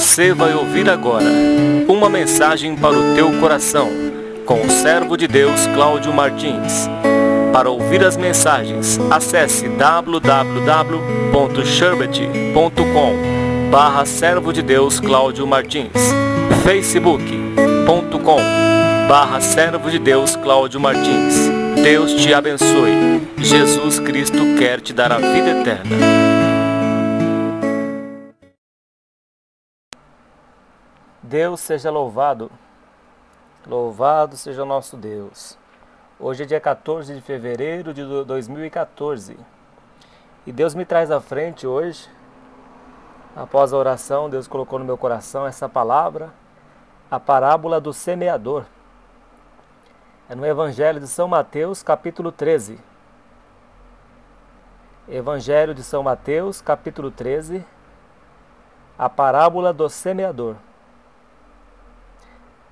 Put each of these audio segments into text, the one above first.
Você vai ouvir agora uma mensagem para o teu coração, com o servo de Deus Cláudio Martins. Para ouvir as mensagens, acesse www.sherbet.com/servo de Deus Cláudio Martins, facebook.com/servo de Deus Cláudio Martins. Deus te abençoe. Jesus Cristo quer te dar a vida eterna. Deus seja louvado. Louvado seja o nosso Deus. Hoje é dia 14 de fevereiro de 2014. E Deus me traz à frente hoje, após a oração, Deus colocou no meu coração essa palavra, a parábola do semeador. É no Evangelho de São Mateus, capítulo 13. Evangelho de São Mateus, capítulo 13, a parábola do semeador.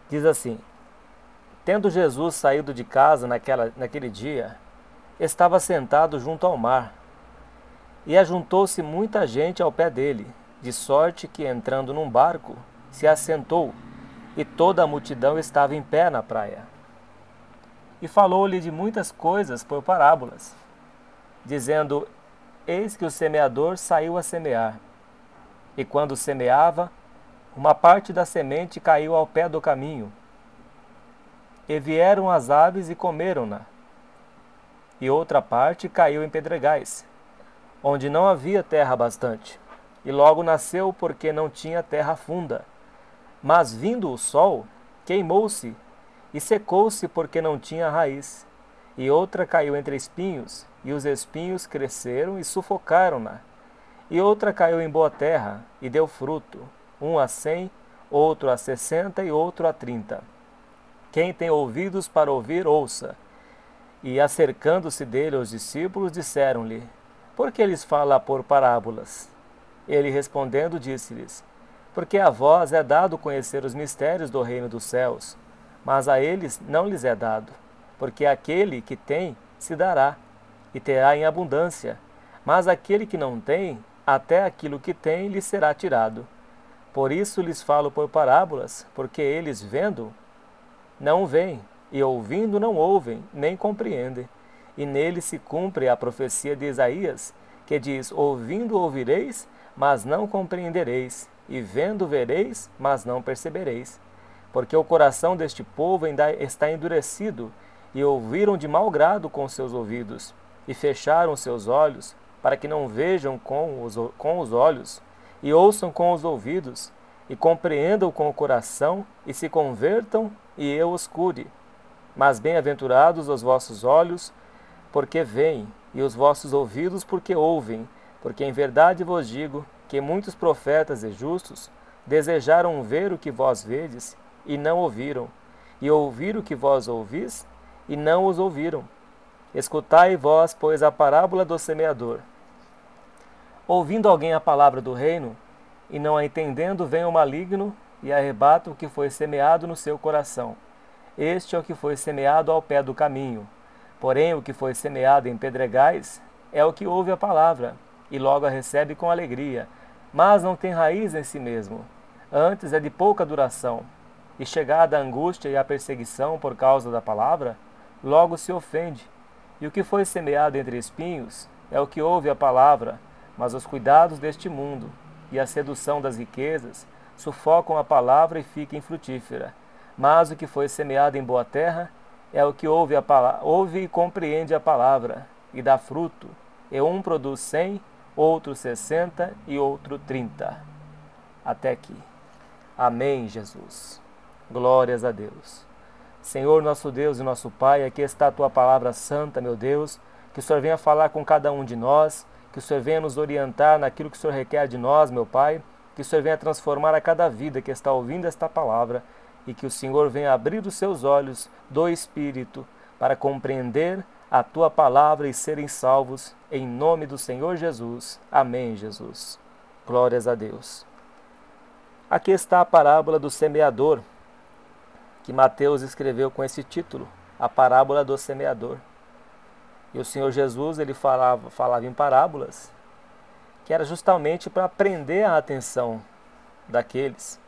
Diz assim: Tendo Jesus saído de casa naquele dia, estava sentado junto ao mar, e ajuntou-se muita gente ao pé dele, de sorte que, entrando num barco, se assentou, e toda a multidão estava em pé na praia. E falou-lhe de muitas coisas por parábolas, dizendo: Eis que o semeador saiu a semear. E quando semeava, uma parte da semente caiu ao pé do caminho, e vieram as aves e comeram-na. E outra parte caiu em pedregais, onde não havia terra bastante, e logo nasceu porque não tinha terra funda. Mas vindo o sol, queimou-se, e secou-se porque não tinha raiz. E outra caiu entre espinhos, e os espinhos cresceram e sufocaram-na. E outra caiu em boa terra, e deu fruto, um a 100, outro a 60 e outro a 30. Quem tem ouvidos para ouvir, ouça. E acercando-se dele os discípulos, disseram-lhe: Por que lhes fala por parábolas? Ele respondendo disse-lhes: Porque a vós é dado conhecer os mistérios do reino dos céus, mas a eles não lhes é dado, porque aquele que tem se dará, e terá em abundância, mas aquele que não tem, até aquilo que tem lhe será tirado. Por isso lhes falo por parábolas, porque eles, vendo, não veem, e ouvindo, não ouvem, nem compreendem. E nele se cumpre a profecia de Isaías, que diz: Ouvindo ouvireis, mas não compreendereis, e vendo vereis, mas não percebereis. Porque o coração deste povo ainda está endurecido, e ouviram de mau grado com seus ouvidos, e fecharam seus olhos, para que não vejam com os olhos, e ouçam com os ouvidos, e compreendam com o coração, e se convertam, e eu os cure. Mas bem-aventurados os vossos olhos, porque veem, e os vossos ouvidos, porque ouvem. Porque em verdade vos digo que muitos profetas e justos desejaram ver o que vós vedes, e não ouviram, e ouvir o que vós ouvis, e não os ouviram. Escutai vós, pois, a parábola do semeador. Ouvindo alguém a palavra do reino, e não a entendendo, vem o maligno, e arrebata o que foi semeado no seu coração. Este é o que foi semeado ao pé do caminho. Porém, o que foi semeado em pedregais é o que ouve a palavra, e logo a recebe com alegria, mas não tem raiz em si mesmo. Antes é de pouca duração, e chegada a angústia e a perseguição por causa da palavra, logo se ofende. E o que foi semeado entre espinhos é o que ouve a palavra, mas os cuidados deste mundo e a sedução das riquezas sufocam a palavra e fica infrutífera. Mas o que foi semeado em boa terra é o que ouve e compreende a palavra, e dá fruto, e um produz 100, outro 60 e outro 30. Até aqui. Amém, Jesus. Glórias a Deus. Senhor, nosso Deus e nosso Pai, aqui está a Tua palavra santa, meu Deus, que o Senhor venha falar com cada um de nós, que o Senhor venha nos orientar naquilo que o Senhor requer de nós, meu Pai, que o Senhor venha transformar a cada vida que está ouvindo esta palavra, e que o Senhor venha abrir os seus olhos do Espírito para compreender a Tua palavra e serem salvos, em nome do Senhor Jesus. Amém, Jesus. Glórias a Deus. Aqui está a parábola do semeador, que Mateus escreveu com esse título, a parábola do semeador. E o Senhor Jesus, ele falava em parábolas, que era justamente para prender a atenção daqueles,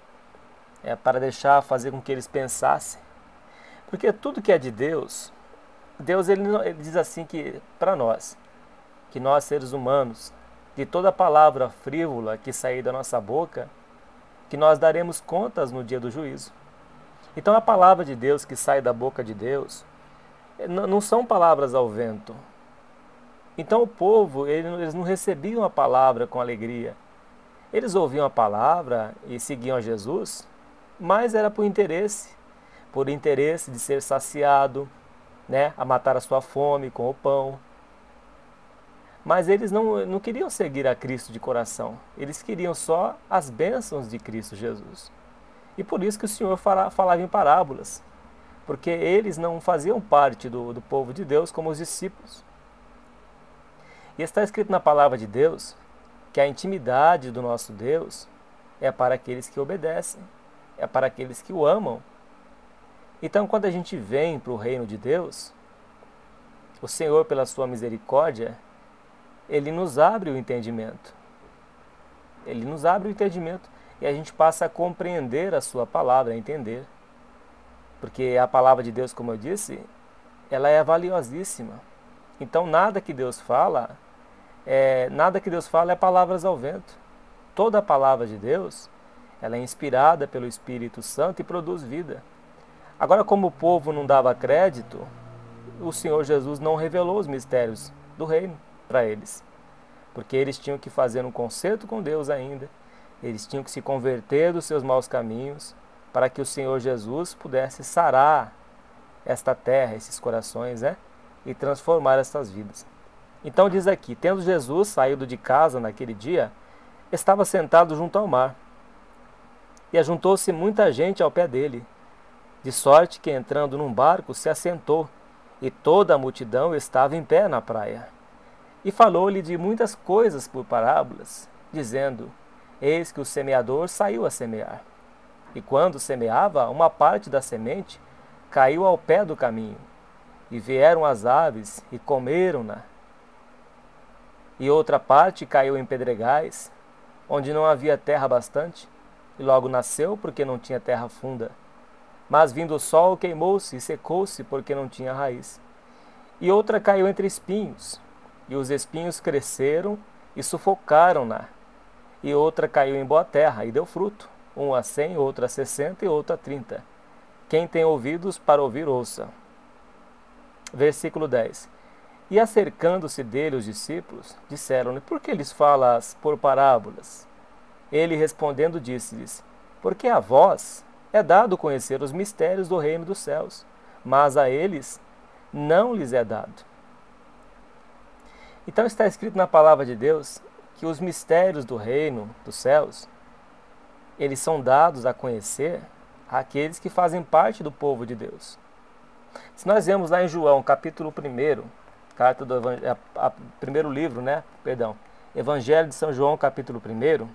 para fazer com que eles pensassem. Porque tudo que é de Deus, ele diz assim que para nós, que nós seres humanos, de toda palavra frívola que sair da nossa boca, que nós daremos contas no dia do juízo. Então a palavra de Deus que sai da boca de Deus, não são palavras ao vento. Então o povo, eles não recebiam a palavra com alegria. Eles ouviam a palavra e seguiam a Jesus, mas era por interesse de ser saciado, a matar a sua fome com o pão. Mas eles não queriam seguir a Cristo de coração. Eles queriam só as bênçãos de Cristo Jesus. E por isso que o Senhor falava em parábolas, porque eles não faziam parte do povo de Deus como os discípulos. E está escrito na palavra de Deus que a intimidade do nosso Deus é para aqueles que obedecem, é para aqueles que o amam. Então, quando a gente vem para o reino de Deus, o Senhor, pela sua misericórdia, Ele nos abre o entendimento. Ele nos abre o entendimento e a gente passa a compreender a sua palavra, a entender. Porque a palavra de Deus, como eu disse, ela é valiosíssima. Então, nada que Deus fala é palavras ao vento. Toda a palavra de Deus, ela é inspirada pelo Espírito Santo e produz vida. Agora, como o povo não dava crédito, o Senhor Jesus não revelou os mistérios do reino para eles. Porque eles tinham que fazer um concerto com Deus ainda. Eles tinham que se converter dos seus maus caminhos para que o Senhor Jesus pudesse sarar esta terra, esses corações, e transformar estas vidas. Então diz aqui, tendo Jesus saído de casa naquele dia, estava sentado junto ao mar. E ajuntou-se muita gente ao pé dele, de sorte que, entrando num barco, se assentou, e toda a multidão estava em pé na praia. E falou-lhe de muitas coisas por parábolas, dizendo: Eis que o semeador saiu a semear. E quando semeava, uma parte da semente caiu ao pé do caminho, e vieram as aves e comeram-na. E outra parte caiu em pedregais, onde não havia terra bastante, e logo nasceu, porque não tinha terra funda. Mas vindo o sol, queimou-se e secou-se, porque não tinha raiz. E outra caiu entre espinhos, e os espinhos cresceram e sufocaram-na. E outra caiu em boa terra, e deu fruto, um a 100, outro a 60 e outro a 30. Quem tem ouvidos para ouvir, ouça. Versículo 10. E acercando-se dele os discípulos, disseram-lhe: Por que lhes falas por parábolas? Ele respondendo disse-lhes: Porque a vós é dado conhecer os mistérios do reino dos céus, mas a eles não lhes é dado. Então está escrito na palavra de Deus que os mistérios do reino dos céus, eles são dados a conhecer àqueles que fazem parte do povo de Deus. Se nós vemos lá em João, capítulo 1, primeiro livro, Evangelho de São João, capítulo 1,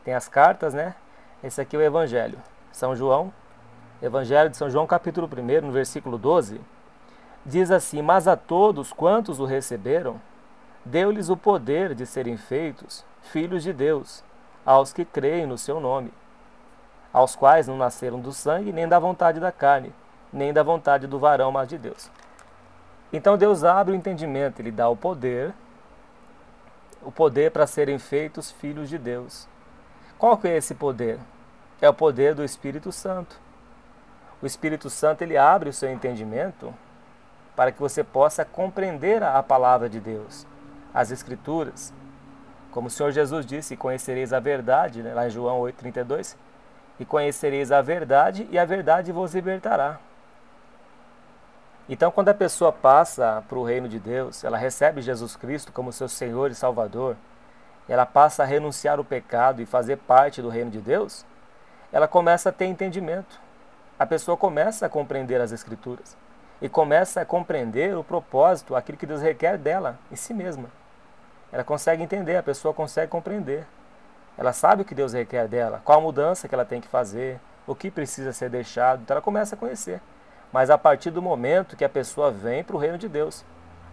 tem as cartas, Esse aqui é o Evangelho. São João, Evangelho de São João, capítulo 1, no versículo 12, diz assim: Mas a todos quantos o receberam, deu-lhes o poder de serem feitos filhos de Deus, aos que creem no seu nome, aos quais não nasceram do sangue, nem da vontade da carne, nem da vontade do varão, mas de Deus. Então Deus abre o entendimento, Ele dá o poder para serem feitos filhos de Deus. Qual que é esse poder? É o poder do Espírito Santo. O Espírito Santo, ele abre o seu entendimento para que você possa compreender a palavra de Deus, as Escrituras. Como o Senhor Jesus disse: conhecereis a verdade, lá em João 8,32, e conhecereis a verdade, e a verdade vos libertará. Então, quando a pessoa passa para o reino de Deus, ela recebe Jesus Cristo como seu Senhor e Salvador, ela passa a renunciar o pecado e fazer parte do reino de Deus, ela começa a ter entendimento. A pessoa começa a compreender as Escrituras e começa a compreender o propósito, aquilo que Deus requer dela, em si mesma. Ela consegue entender, a pessoa consegue compreender. Ela sabe o que Deus requer dela, qual a mudança que ela tem que fazer, o que precisa ser deixado, então ela começa a conhecer. Mas a partir do momento que a pessoa vem para o reino de Deus,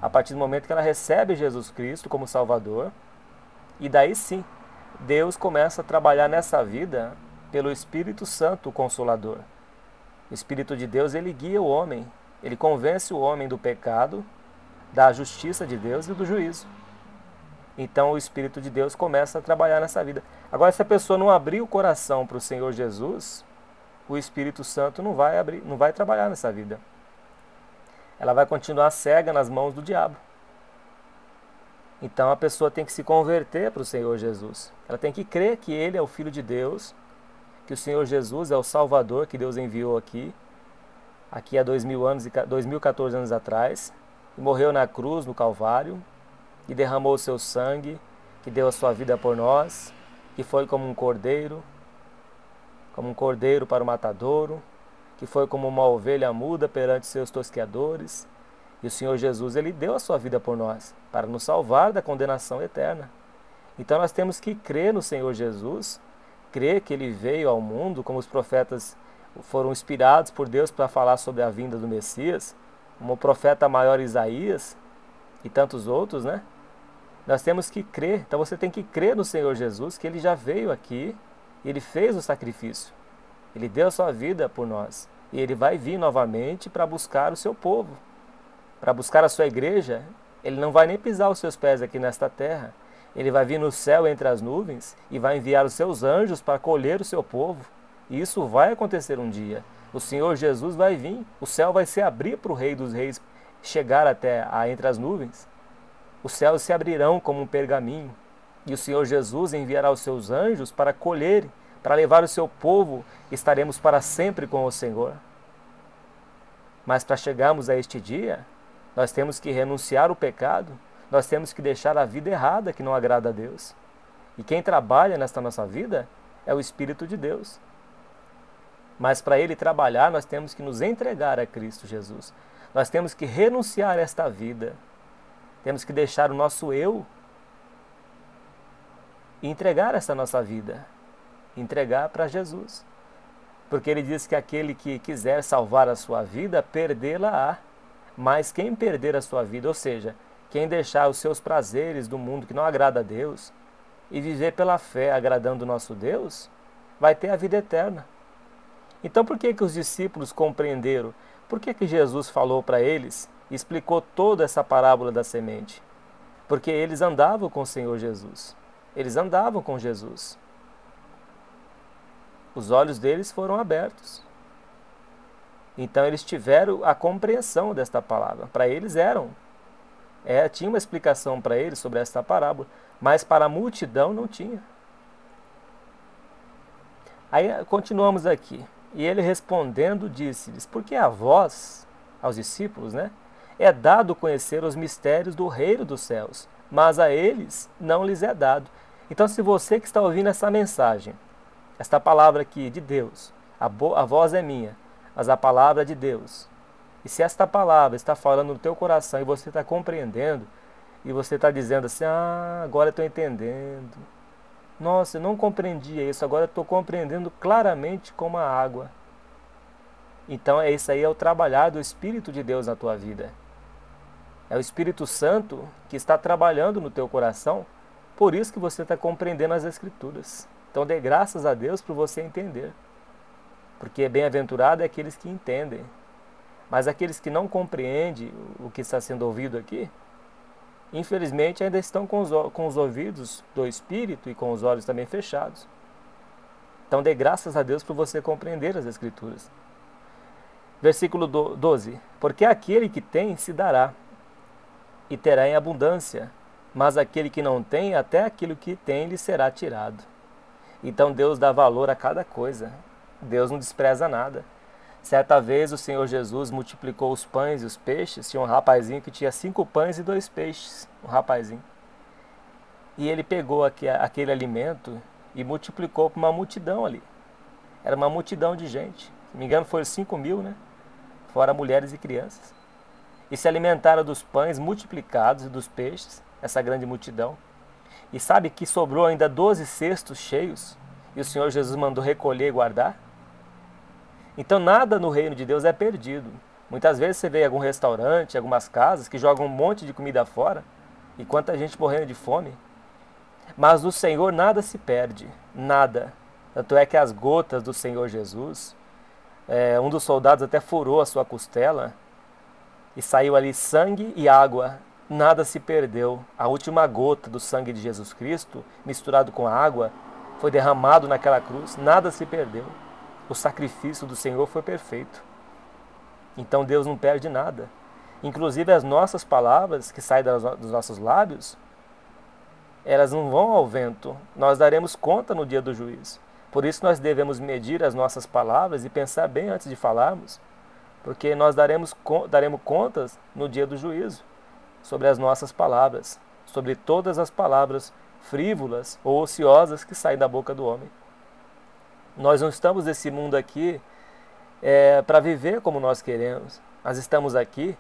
a partir do momento que ela recebe Jesus Cristo como Salvador, e daí sim, Deus começa a trabalhar nessa vida pelo Espírito Santo, o Consolador. O Espírito de Deus, ele guia o homem, ele convence o homem do pecado, da justiça de Deus e do juízo. Então o Espírito de Deus começa a trabalhar nessa vida. Agora, se a pessoa não abrir o coração para o Senhor Jesus, o Espírito Santo não vai trabalhar nessa vida. Ela vai continuar cega nas mãos do diabo. Então a pessoa tem que se converter para o Senhor Jesus. Ela tem que crer que Ele é o Filho de Deus, que o Senhor Jesus é o Salvador que Deus enviou aqui há 2014 anos atrás, e morreu na cruz, no Calvário, e derramou o seu sangue, que deu a sua vida por nós, que foi como um cordeiro para o matadouro, que foi como uma ovelha muda perante seus tosqueadores. E o Senhor Jesus, ele deu a sua vida por nós, para nos salvar da condenação eterna. Então nós temos que crer no Senhor Jesus, crer que ele veio ao mundo, como os profetas foram inspirados por Deus para falar sobre a vinda do Messias, como o profeta maior Isaías e tantos outros, né? Nós temos que crer. Então você tem que crer no Senhor Jesus, que ele já veio aqui, e ele fez o sacrifício. Ele deu a sua vida por nós. E ele vai vir novamente para buscar o seu povo, para buscar a sua igreja. Ele não vai nem pisar os seus pés aqui nesta terra. Ele vai vir no céu entre as nuvens e vai enviar os seus anjos para colher o seu povo. E isso vai acontecer um dia. O Senhor Jesus vai vir. O céu vai se abrir para o Rei dos Reis chegar até entre as nuvens. Os céus se abrirão como um pergaminho. E o Senhor Jesus enviará os seus anjos para colher, para levar o seu povo. Estaremos para sempre com o Senhor. Mas para chegarmos a este dia, nós temos que renunciar o pecado. Nós temos que deixar a vida errada que não agrada a Deus. E quem trabalha nesta nossa vida é o Espírito de Deus. Mas para Ele trabalhar, nós temos que nos entregar a Cristo Jesus. Nós temos que renunciar a esta vida. Temos que deixar o nosso eu e entregar essa nossa vida. Entregar para Jesus. Porque Ele diz que aquele que quiser salvar a sua vida, perdê-la-á. Mas quem perder a sua vida, ou seja, quem deixar os seus prazeres do mundo que não agrada a Deus e viver pela fé agradando o nosso Deus, vai ter a vida eterna. Então por que os discípulos compreenderam? Por que Jesus falou para eles e explicou toda essa parábola da semente? Porque eles andavam com o Senhor Jesus. Eles andavam com Jesus. Os olhos deles foram abertos. Então eles tiveram a compreensão desta palavra. Para eles tinha uma explicação para eles sobre esta parábola, mas para a multidão não tinha. Aí continuamos aqui. E ele respondendo disse-lhes: porque a vós, aos discípulos, é dado conhecer os mistérios do reino dos céus, mas a eles não lhes é dado. Então, se você que está ouvindo essa mensagem, esta palavra aqui de Deus, a voz é minha, mas a palavra é de Deus. E se esta palavra está falando no teu coração e você está compreendendo, e você está dizendo assim: agora eu estou entendendo. Nossa, eu não compreendia isso, agora eu estou compreendendo claramente como a água. Então isso aí é o trabalhar do Espírito de Deus na tua vida. É o Espírito Santo que está trabalhando no teu coração, por isso que você está compreendendo as Escrituras. Então dê graças a Deus por você entender. Porque bem-aventurado é aqueles que entendem. Mas aqueles que não compreendem o que está sendo ouvido aqui, infelizmente ainda estão com os ouvidos do Espírito e com os olhos também fechados. Então dê graças a Deus por você compreender as Escrituras. Versículo 12. Porque aquele que tem se dará, e terá em abundância, mas aquele que não tem, até aquilo que tem lhe será tirado. Então Deus dá valor a cada coisa. Deus não despreza nada. Certa vez o Senhor Jesus multiplicou os pães e os peixes. Tinha um rapazinho que tinha 5 pães e 2 peixes. Um rapazinho. E ele pegou aquele alimento e multiplicou para uma multidão ali. Era uma multidão de gente. Se não me engano foram 5.000, fora mulheres e crianças. E se alimentaram dos pães multiplicados e dos peixes, essa grande multidão. E sabe que sobrou ainda 12 cestos cheios, e o Senhor Jesus mandou recolher e guardar? Então nada no reino de Deus é perdido. Muitas vezes você vê em algum restaurante, algumas casas que jogam um monte de comida fora, e quanta gente morrendo de fome. Mas no Senhor nada se perde, nada. Tanto é que as gotas do Senhor Jesus, um dos soldados até furou a sua costela e saiu ali sangue e água. Nada se perdeu. A última gota do sangue de Jesus Cristo, misturado com a água, foi derramado naquela cruz. Nada se perdeu. O sacrifício do Senhor foi perfeito. Então Deus não perde nada. Inclusive as nossas palavras que saem dos nossos lábios, elas não vão ao vento. Nós daremos conta no dia do juízo. Por isso nós devemos medir as nossas palavras e pensar bem antes de falarmos, porque nós daremos contas no dia do juízo sobre as nossas palavras, sobre todas as palavras frívolas ou ociosas que saem da boca do homem. Nós não estamos nesse mundo aqui para viver como nós queremos. Nós estamos aqui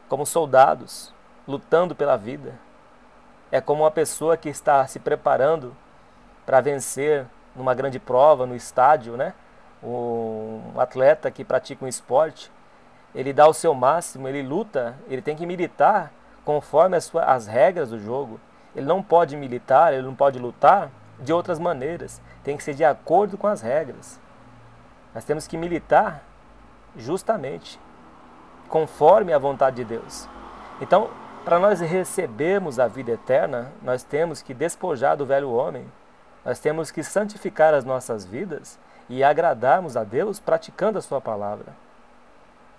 como soldados, lutando pela vida. É como uma pessoa que está se preparando para vencer numa grande prova, no estádio, né? Um atleta que pratica um esporte, ele dá o seu máximo, ele luta, ele tem que militar conforme as regras do jogo. Ele não pode militar, ele não pode lutar de outras maneiras. Tem que ser de acordo com as regras. Nós temos que militar justamente conforme a vontade de Deus. Então, para nós recebermos a vida eterna, nós temos que despojar do velho homem. Nós temos que santificar as nossas vidas e agradarmos a Deus praticando a sua palavra.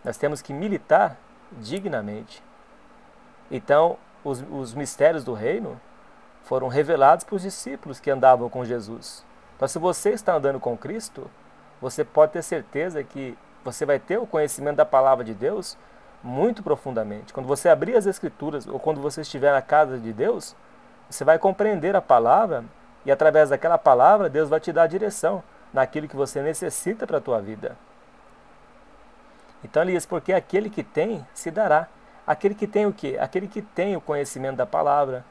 Nós temos que militar dignamente. Então, os mistérios do reino foram revelados para os discípulos que andavam com Jesus. Então, se você está andando com Cristo, você pode ter certeza que você vai ter o conhecimento da palavra de Deus muito profundamente. Quando você abrir as Escrituras, ou quando você estiver na casa de Deus, você vai compreender a palavra, e através daquela palavra, Deus vai te dar a direção naquilo que você necessita para a tua vida. Então ele diz, porque aquele que tem, se dará. Aquele que tem o quê? Aquele que tem o conhecimento da palavra,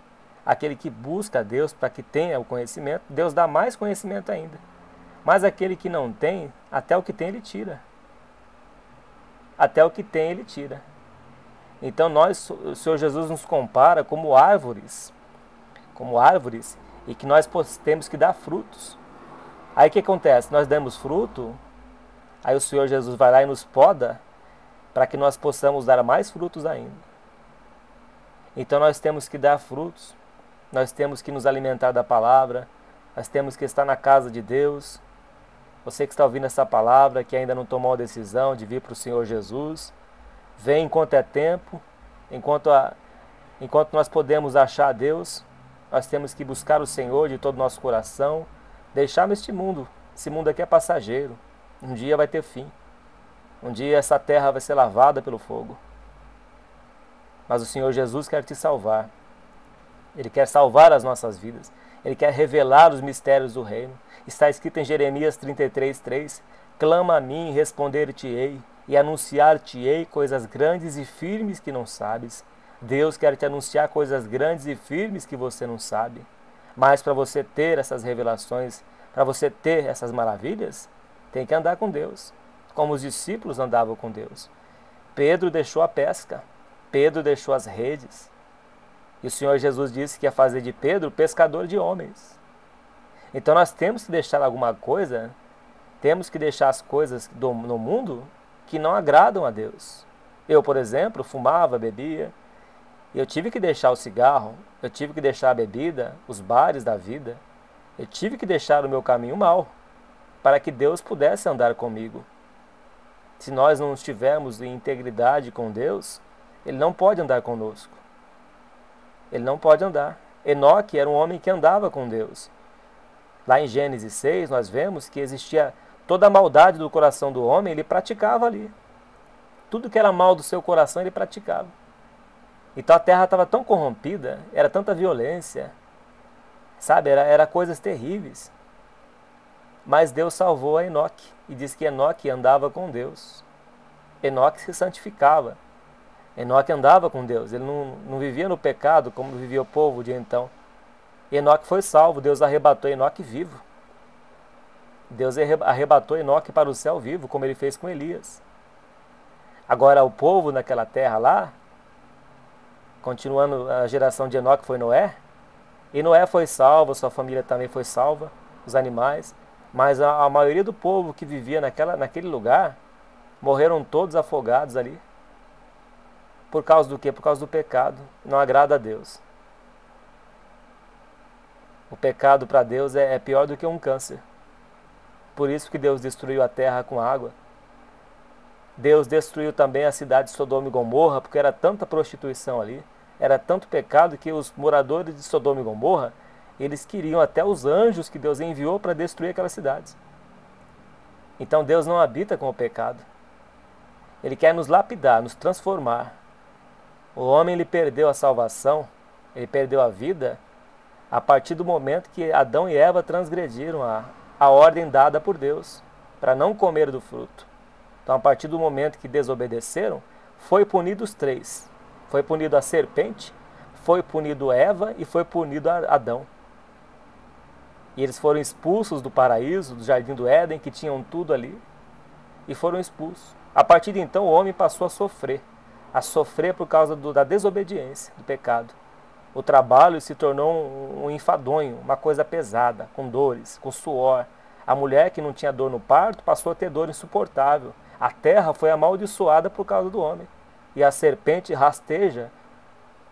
aquele que busca a Deus para que tenha o conhecimento, Deus dá mais conhecimento ainda. Mas aquele que não tem, até o que tem ele tira. Até o que tem ele tira. Então o Senhor Jesus nos compara como árvores, e que nós temos que dar frutos. Aí o que acontece? Nós damos fruto, aí o Senhor Jesus vai lá e nos poda, para que nós possamos dar mais frutos ainda. Então nós temos que dar frutos, nós temos que nos alimentar da palavra, nós temos que estar na casa de Deus. Você que está ouvindo essa palavra, que ainda não tomou a decisão de vir para o Senhor Jesus, vem enquanto é tempo, enquanto nós podemos achar Deus. Nós temos que buscar o Senhor de todo o nosso coração, deixar este mundo. Esse mundo aqui é passageiro. Um dia vai ter fim. Um dia essa terra vai ser lavada pelo fogo. Mas o Senhor Jesus quer te salvar. Ele quer salvar as nossas vidas. Ele quer revelar os mistérios do reino. Está escrito em Jeremias 33:3, clama a mim e responder-te-ei, e anunciar-te-ei coisas grandes e firmes que não sabes. Deus quer te anunciar coisas grandes e firmes que você não sabe. Mas para você ter essas revelações, para você ter essas maravilhas, tem que andar com Deus, como os discípulos andavam com Deus. Pedro deixou a pesca, Pedro deixou as redes. E o Senhor Jesus disse que ia fazer de Pedro pescador de homens. Então nós temos que deixar alguma coisa, temos que deixar as coisas no mundo que não agradam a Deus. Eu, por exemplo, fumava, bebia. Eu tive que deixar o cigarro, eu tive que deixar a bebida, os bares da vida. Eu tive que deixar o meu caminho mau, para que Deus pudesse andar comigo. Se nós não estivermos em integridade com Deus, Ele não pode andar conosco. Ele não pode andar. Enoque era um homem que andava com Deus. Lá em Gênesis 6, nós vemos que existia toda a maldade do coração do homem, ele praticava ali. Tudo que era mal do seu coração, ele praticava. Então a terra estava tão corrompida, era tanta violência, sabe, era coisas terríveis. Mas Deus salvou a Enoque e diz que Enoque andava com Deus. Enoque se santificava. Enoque andava com Deus, ele não vivia no pecado como vivia o povo de então. Enoque foi salvo, Deus arrebatou Enoque vivo. Deus arrebatou Enoque para o céu vivo, como ele fez com Elias. Agora o povo naquela terra lá, continuando a geração de Enoque foi Noé, E Noé foi salvo, sua família também foi salva, os animais, mas a maioria do povo que vivia naquele lugar morreram todos afogados ali. Por causa do quê? Por causa do pecado. Não agrada a Deus. O pecado para Deus é pior do que um câncer. Por isso que Deus destruiu a terra com água. Deus destruiu também a cidade de Sodoma e Gomorra, porque era tanta prostituição ali, era tanto pecado que os moradores de Sodoma e Gomorra, eles queriam até os anjos que Deus enviou para destruir aquelas cidades. Então Deus não habita com o pecado. Ele quer nos lapidar, nos transformar. O homem ele perdeu a salvação, ele perdeu a vida a partir do momento que Adão e Eva transgrediram a ordem dada por Deus para não comer do fruto. Então, a partir do momento que desobedeceram, foi punido os três. Foi punido a serpente, foi punido Eva e foi punido Adão. E eles foram expulsos do paraíso, do jardim do Éden, que tinham tudo ali, e foram expulsos. A partir de então, o homem passou a sofrer por causa da desobediência, do pecado. O trabalho se tornou um enfadonho, uma coisa pesada, com dores, com suor. A mulher que não tinha dor no parto passou a ter dor insuportável. A terra foi amaldiçoada por causa do homem. E a serpente rasteja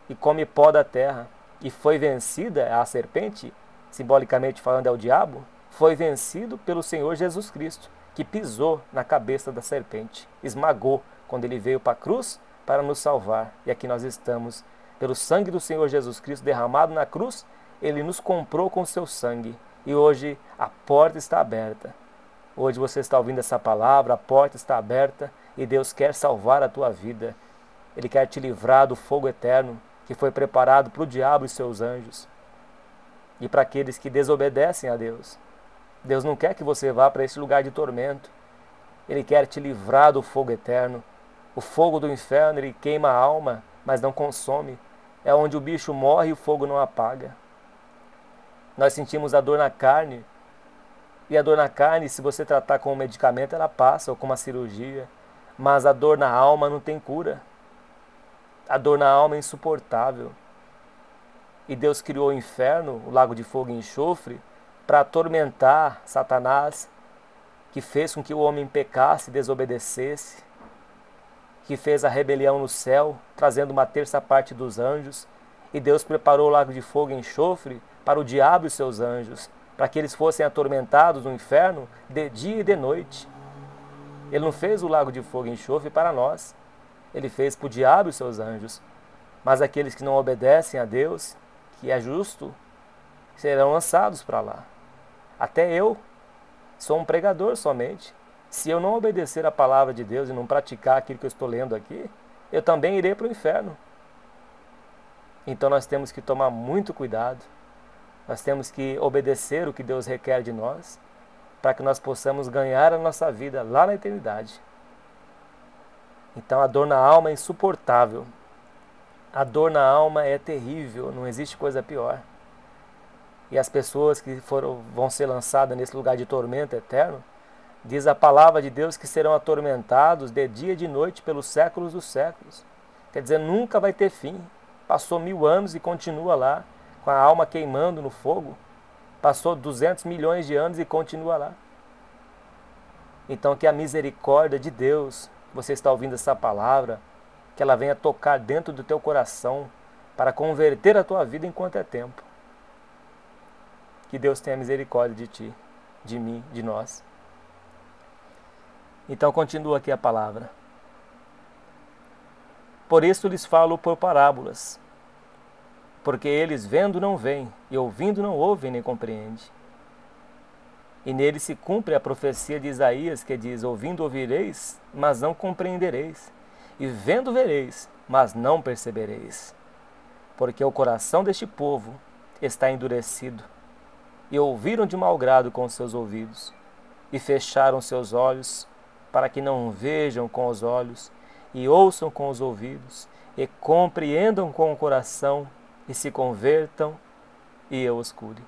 e come pó da terra. E foi vencida, a serpente, simbolicamente falando é o diabo, foi vencido pelo Senhor Jesus Cristo, que pisou na cabeça da serpente, esmagou quando ele veio para a cruz para nos salvar. E aqui nós estamos, pelo sangue do Senhor Jesus Cristo derramado na cruz, ele nos comprou com o seu sangue. E hoje a porta está aberta. Hoje você está ouvindo essa palavra, a porta está aberta e Deus quer salvar a tua vida. Ele quer te livrar do fogo eterno que foi preparado para o diabo e seus anjos. E para aqueles que desobedecem a Deus. Deus não quer que você vá para esse lugar de tormento. Ele quer te livrar do fogo eterno. O fogo do inferno, ele queima a alma, mas não consome. É onde o bicho morre e o fogo não apaga. Nós sentimos a dor na carne. E a dor na carne, se você tratar com um medicamento, ela passa, ou com uma cirurgia. Mas a dor na alma não tem cura. A dor na alma é insuportável. E Deus criou o inferno, o lago de fogo e enxofre, para atormentar Satanás, que fez com que o homem pecasse e desobedecesse, que fez a rebelião no céu, trazendo uma terça parte dos anjos. E Deus preparou o lago de fogo e enxofre para o diabo e seus anjos, para que eles fossem atormentados no inferno de dia e de noite. Ele não fez o lago de fogo e enxofre para nós. Ele fez para o diabo e seus anjos. Mas aqueles que não obedecem a Deus, que é justo, serão lançados para lá. Até eu sou um pregador somente. Se eu não obedecer a palavra de Deus e não praticar aquilo que eu estou lendo aqui, eu também irei para o inferno. Então nós temos que tomar muito cuidado. Nós temos que obedecer o que Deus requer de nós, para que nós possamos ganhar a nossa vida lá na eternidade. Então a dor na alma é insuportável. A dor na alma é terrível, não existe coisa pior. E as pessoas que vão ser lançadas nesse lugar de tormento eterno, diz a palavra de Deus que serão atormentados de dia e de noite pelos séculos dos séculos. Quer dizer, nunca vai ter fim. Passou 1000 anos e continua lá, com a alma queimando no fogo. Passou 200 milhões de anos e continua lá. Então que a misericórdia de Deus, você está ouvindo essa palavra, que ela venha tocar dentro do teu coração, para converter a tua vida enquanto é tempo. Que Deus tenha misericórdia de ti, de mim, de nós. Então continua aqui a palavra. Por isso lhes falo por parábolas, porque eles vendo não veem, e ouvindo não ouvem nem compreendem. E nele se cumpre a profecia de Isaías, que diz: ouvindo ouvireis, mas não compreendereis, e vendo vereis, mas não percebereis. Porque o coração deste povo está endurecido, e ouviram de mau grado com os seus ouvidos, e fecharam seus olhos, para que não vejam com os olhos, e ouçam com os ouvidos, e compreendam com o coração, e se convertam, e eu os cure.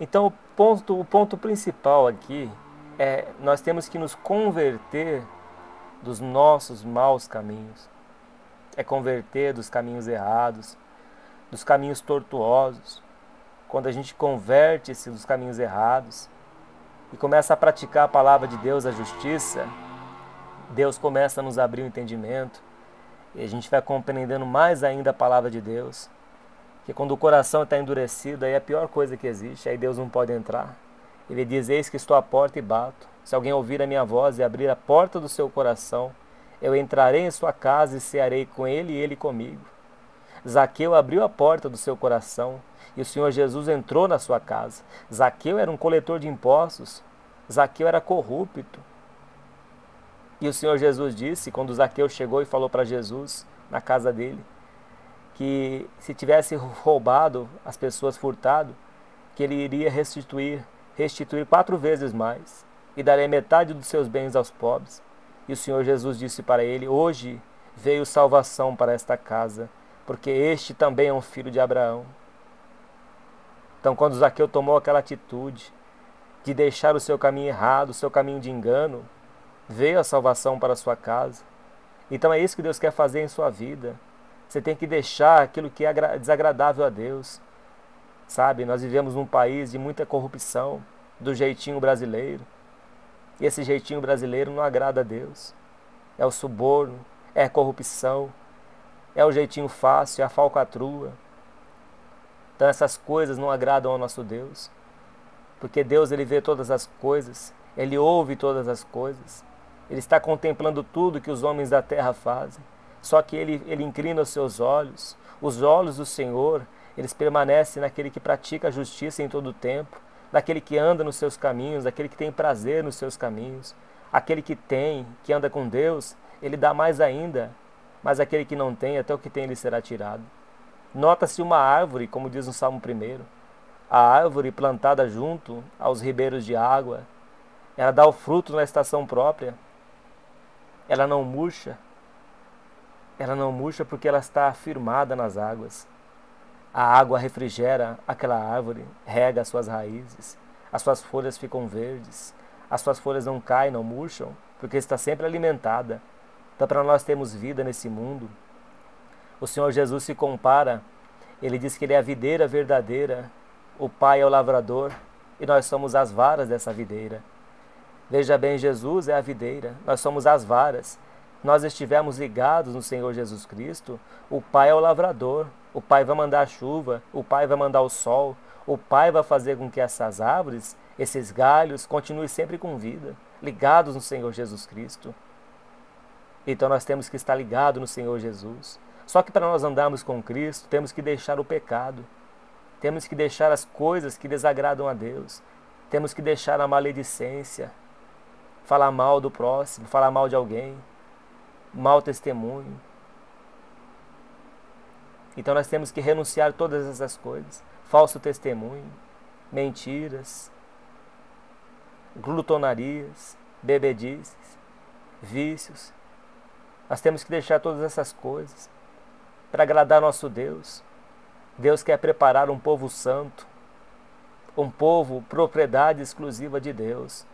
Então o ponto principal aqui é nós temos que nos converter dos nossos maus caminhos. É converter dos caminhos errados. dos caminhos tortuosos, quando a gente converte-se dos caminhos errados e começa a praticar a palavra de Deus, a justiça, Deus começa a nos abrir o entendimento e a gente vai compreendendo mais ainda a palavra de Deus. Que quando o coração está endurecido, aí é a pior coisa que existe, aí Deus não pode entrar. Ele diz: eis que estou à porta e bato. Se alguém ouvir a minha voz e abrir a porta do seu coração, eu entrarei em sua casa e cearei com ele e ele comigo. Zaqueu abriu a porta do seu coração e o Senhor Jesus entrou na sua casa. Zaqueu era um coletor de impostos. Zaqueu era corrupto. E o Senhor Jesus disse, quando Zaqueu chegou e falou para Jesus, na casa dele, que se tivesse roubado, as pessoas furtado, que ele iria restituir 4 vezes mais, e daria metade dos seus bens aos pobres. E o Senhor Jesus disse para ele: hoje veio salvação para esta casa, porque este também é um filho de Abraão. Então, quando Zaqueu tomou aquela atitude de deixar o seu caminho errado, o seu caminho de engano, veio a salvação para a sua casa. Então é isso que Deus quer fazer em sua vida. Você tem que deixar aquilo que é desagradável a Deus. Sabe, nós vivemos num país de muita corrupção, do jeitinho brasileiro. E esse jeitinho brasileiro não agrada a Deus. É o suborno, é a corrupção, é o jeitinho fácil, é a falcatrua. Então essas coisas não agradam ao nosso Deus. Porque Deus, ele vê todas as coisas, ele ouve todas as coisas. Ele está contemplando tudo que os homens da terra fazem. Só que ele inclina os seus olhos. Os olhos do Senhor, eles permanecem naquele que pratica a justiça em todo o tempo, daquele que anda nos seus caminhos, daquele que tem prazer nos seus caminhos. Aquele que anda com Deus, ele dá mais ainda, mas aquele que não tem, até o que tem lhe será tirado. Nota-se uma árvore, como diz no Salmo 1, a árvore plantada junto aos ribeiros de água, ela dá o fruto na estação própria, ela não murcha porque ela está firmada nas águas. A água refrigera aquela árvore, rega as suas raízes, as suas folhas ficam verdes, as suas folhas não caem, não murcham, porque está sempre alimentada. Então, para nós termos vida nesse mundo, o Senhor Jesus se compara, ele diz que ele é a videira verdadeira, o Pai é o lavrador e nós somos as varas dessa videira. Veja bem, Jesus é a videira, nós somos as varas. Nós estivermos ligados no Senhor Jesus Cristo, o Pai é o lavrador, o Pai vai mandar a chuva, o Pai vai mandar o sol, o Pai vai fazer com que essas árvores, esses galhos, continuem sempre com vida, ligados no Senhor Jesus Cristo. Então nós temos que estar ligados no Senhor Jesus. Só que para nós andarmos com Cristo, temos que deixar o pecado, temos que deixar as coisas que desagradam a Deus, temos que deixar a maledicência, falar mal do próximo, falar mal de alguém, mau testemunho. Então nós temos que renunciar a todas essas coisas. Falso testemunho, mentiras, glutonarias, bebedices, vícios. Nós temos que deixar todas essas coisas para agradar nosso Deus. Deus quer preparar um povo santo, um povo propriedade exclusiva de Deus.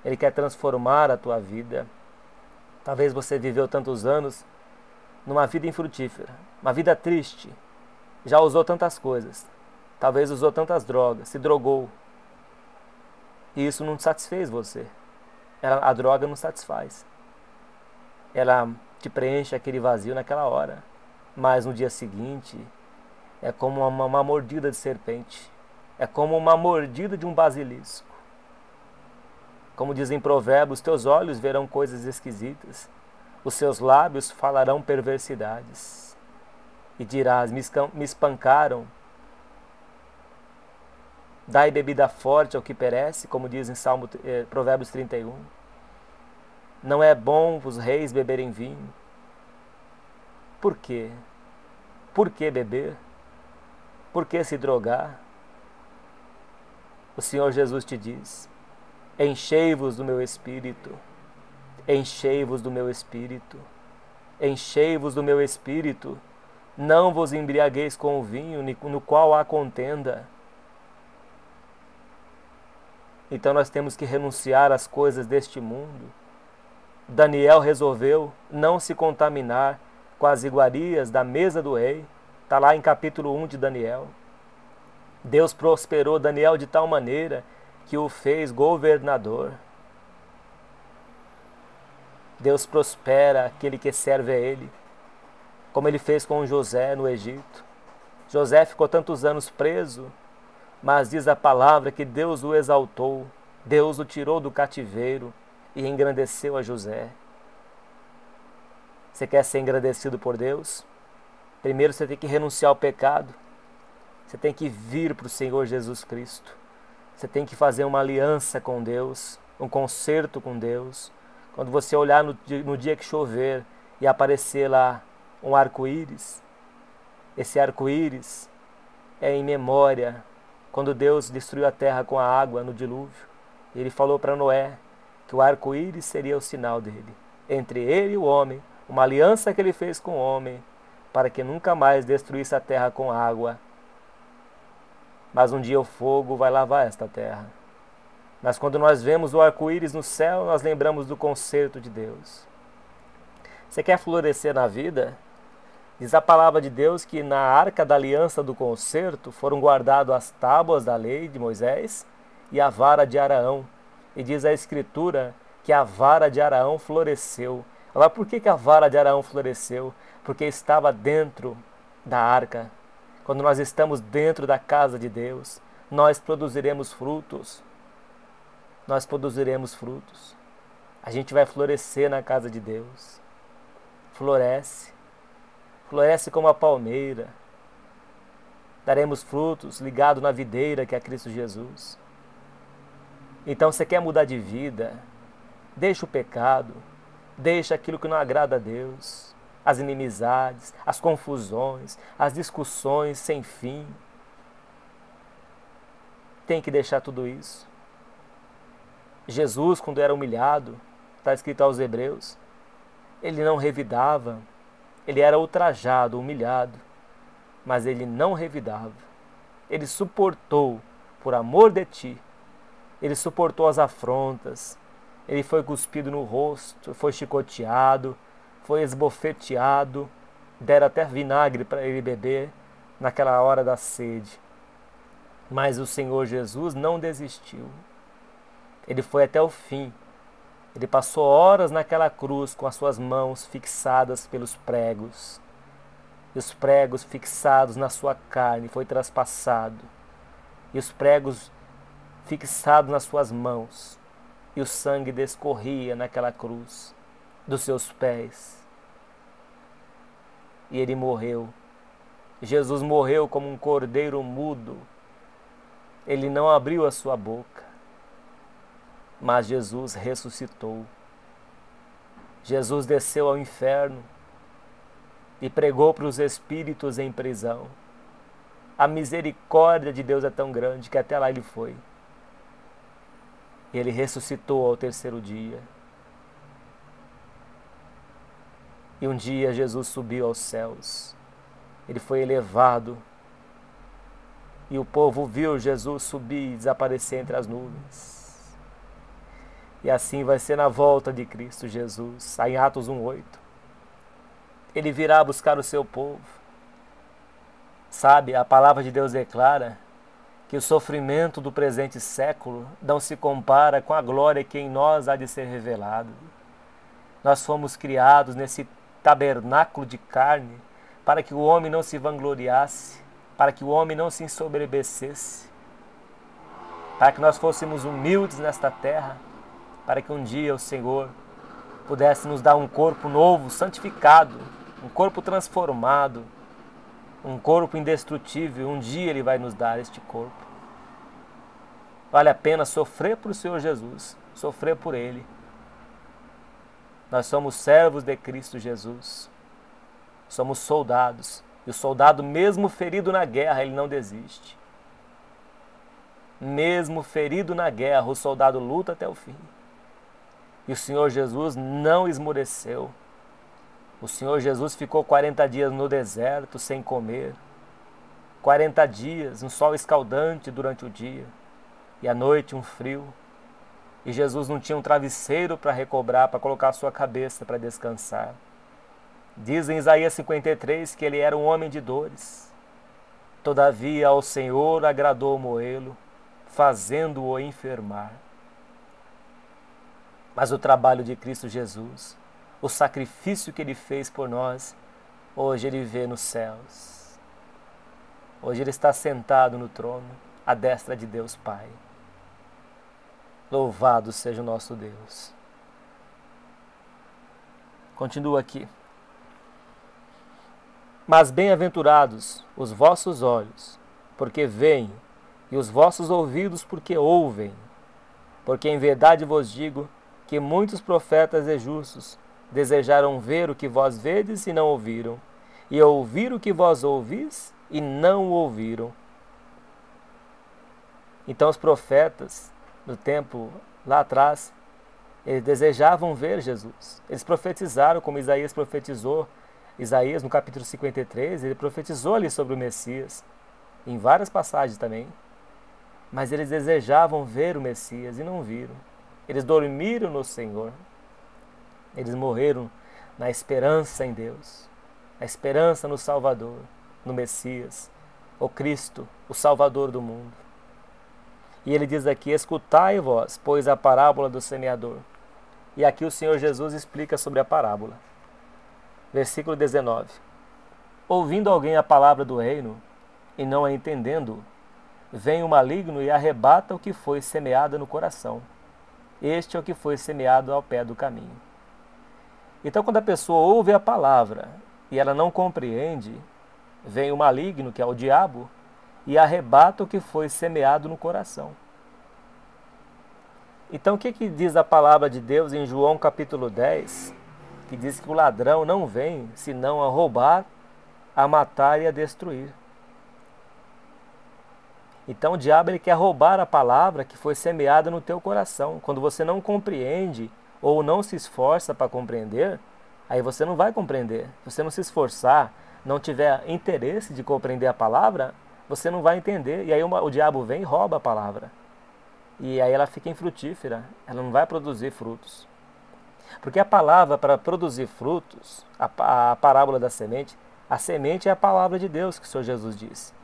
Ele quer transformar a tua vida. Talvez você viveu tantos anos numa vida infrutífera, uma vida triste, já usou tantas coisas, talvez usou tantas drogas, se drogou, e isso não satisfez você. A droga não satisfaz. Ela te preenche aquele vazio naquela hora, mas no dia seguinte é como uma mordida de serpente, é como uma mordida de um basilisco. Como dizem Provérbios, teus olhos verão coisas esquisitas, os seus lábios falarão perversidades. E dirás, me espancaram. Dai bebida forte ao que perece, como diz em Provérbios 31. Não é bom os reis beberem vinho. Por quê? Por que beber? Por que se drogar? O Senhor Jesus te diz: enchei-vos do meu Espírito, enchei-vos do meu Espírito, enchei-vos do meu Espírito, não vos embriagueis com o vinho no qual há contenda. Então nós temos que renunciar às coisas deste mundo. Daniel resolveu não se contaminar com as iguarias da mesa do rei, Está lá em capítulo 1 de Daniel. Deus prosperou Daniel de tal maneira que o fez governador. Deus prospera aquele que serve a Ele, como Ele fez com José no Egito. José ficou tantos anos preso, mas diz a palavra que Deus o exaltou, Deus o tirou do cativeiro e engrandeceu a José. Você quer ser engrandecido por Deus? Primeiro você tem que renunciar ao pecado. Você tem que vir para o Senhor Jesus Cristo. Você tem que fazer uma aliança com Deus, um concerto com Deus. Quando você olhar no dia que chover e aparecer lá um arco-íris, esse arco-íris é em memória quando Deus destruiu a terra com a água no dilúvio. Ele falou para Noé que o arco-íris seria o sinal dele, entre ele e o homem, uma aliança que ele fez com o homem, para que nunca mais destruísse a terra com água. Mas um dia o fogo vai lavar esta terra. Mas quando nós vemos o arco-íris no céu, nós lembramos do concerto de Deus. Você quer florescer na vida? Diz a palavra de Deus que na arca da aliança do concerto foram guardadas as tábuas da lei de Moisés e a vara de Araão. E diz a Escritura que a vara de Araão floresceu. Agora, por que a vara de Araão floresceu? Porque estava dentro da arca. Quando nós estamos dentro da casa de Deus, nós produziremos frutos. Nós produziremos frutos. A gente vai florescer na casa de Deus. Floresce. Floresce como a palmeira. Daremos frutos ligados na videira que é Cristo Jesus. Então, você quer mudar de vida? Deixa o pecado. Deixa aquilo que não agrada a Deus. As inimizades, as confusões, as discussões sem fim. Tem que deixar tudo isso. Jesus, quando era humilhado, está escrito aos Hebreus, ele não revidava, ele era ultrajado, humilhado, mas ele não revidava. Ele suportou, por amor de ti, ele suportou as afrontas, ele foi cuspido no rosto, foi chicoteado, foi esbofeteado, deram até vinagre para ele beber naquela hora da sede. Mas o Senhor Jesus não desistiu. Ele foi até o fim. Ele passou horas naquela cruz com as suas mãos fixadas pelos pregos. E os pregos fixados na sua carne foi traspassado. E os pregos fixados nas suas mãos. E o sangue descorria naquela cruz dos seus pés. E ele morreu. Jesus morreu como um cordeiro mudo. Ele não abriu a sua boca. Mas Jesus ressuscitou. Jesus desceu ao inferno e pregou para os espíritos em prisão. A misericórdia de Deus é tão grande que até lá ele foi. E ele ressuscitou ao terceiro dia. E um dia Jesus subiu aos céus. Ele foi elevado. E o povo viu Jesus subir e desaparecer entre as nuvens. E assim vai ser na volta de Cristo Jesus, em Atos 1:8. Ele virá buscar o seu povo. Sabe, a palavra de Deus declara que o sofrimento do presente século não se compara com a glória que em nós há de ser revelada. Nós fomos criados nesse tabernáculo de carne para que o homem não se vangloriasse, para que o homem não se ensoberbecesse, para que nós fôssemos humildes nesta terra, para que um dia o Senhor pudesse nos dar um corpo novo, santificado, um corpo transformado, um corpo indestrutível. Um dia Ele vai nos dar este corpo. Vale a pena sofrer por o Senhor Jesus, sofrer por Ele. Nós somos servos de Cristo Jesus, somos soldados, e o soldado, mesmo ferido na guerra, ele não desiste. Mesmo ferido na guerra, o soldado luta até o fim. E o Senhor Jesus não esmoreceu. O Senhor Jesus ficou 40 dias no deserto sem comer. 40 dias, um sol escaldante durante o dia. E à noite um frio. E Jesus não tinha um travesseiro para recobrar, para colocar a sua cabeça para descansar. Diz em Isaías 53 que ele era um homem de dores. Todavia ao Senhor agradou moê-lo, fazendo-o enfermar. Mas o trabalho de Cristo Jesus, o sacrifício que ele fez por nós, hoje ele vê nos céus. Hoje ele está sentado no trono, à destra de Deus Pai. Louvado seja o nosso Deus. Continua aqui. Mas bem-aventurados os vossos olhos, porque veem, e os vossos ouvidos, porque ouvem. Porque em verdade vos digo que muitos profetas e justos desejaram ver o que vós vedes e não ouviram, e ouvir o que vós ouvis e não ouviram. Então os profetas, no tempo lá atrás, eles desejavam ver Jesus. Eles profetizaram, como Isaías profetizou. Isaías, no capítulo 53, ele profetizou ali sobre o Messias, em várias passagens também. Mas eles desejavam ver o Messias e não viram. Eles dormiram no Senhor. Eles morreram na esperança em Deus, na esperança no Salvador, no Messias, o Cristo, o Salvador do mundo. E ele diz aqui: escutai vós, pois, a parábola do semeador. E aqui o Senhor Jesus explica sobre a parábola. Versículo 19. Ouvindo alguém a palavra do reino, e não a entendendo, vem o maligno e arrebata o que foi semeado no coração. Este é o que foi semeado ao pé do caminho. Então, quando a pessoa ouve a palavra e ela não compreende, vem o maligno, que é o diabo, e arrebata o que foi semeado no coração. Então, o que diz a palavra de Deus em João capítulo 10? Que diz que o ladrão não vem senão a roubar, a matar e a destruir. Então o diabo ele quer roubar a palavra que foi semeada no teu coração. Quando você não compreende ou não se esforça para compreender, aí você não vai compreender. Se você não se esforçar, não tiver interesse de compreender a palavra, você não vai entender. E aí o diabo vem e rouba a palavra. E aí ela fica infrutífera, ela não vai produzir frutos. Porque a palavra para produzir frutos, a parábola da semente, a semente é a palavra de Deus, que o Senhor Jesus disse.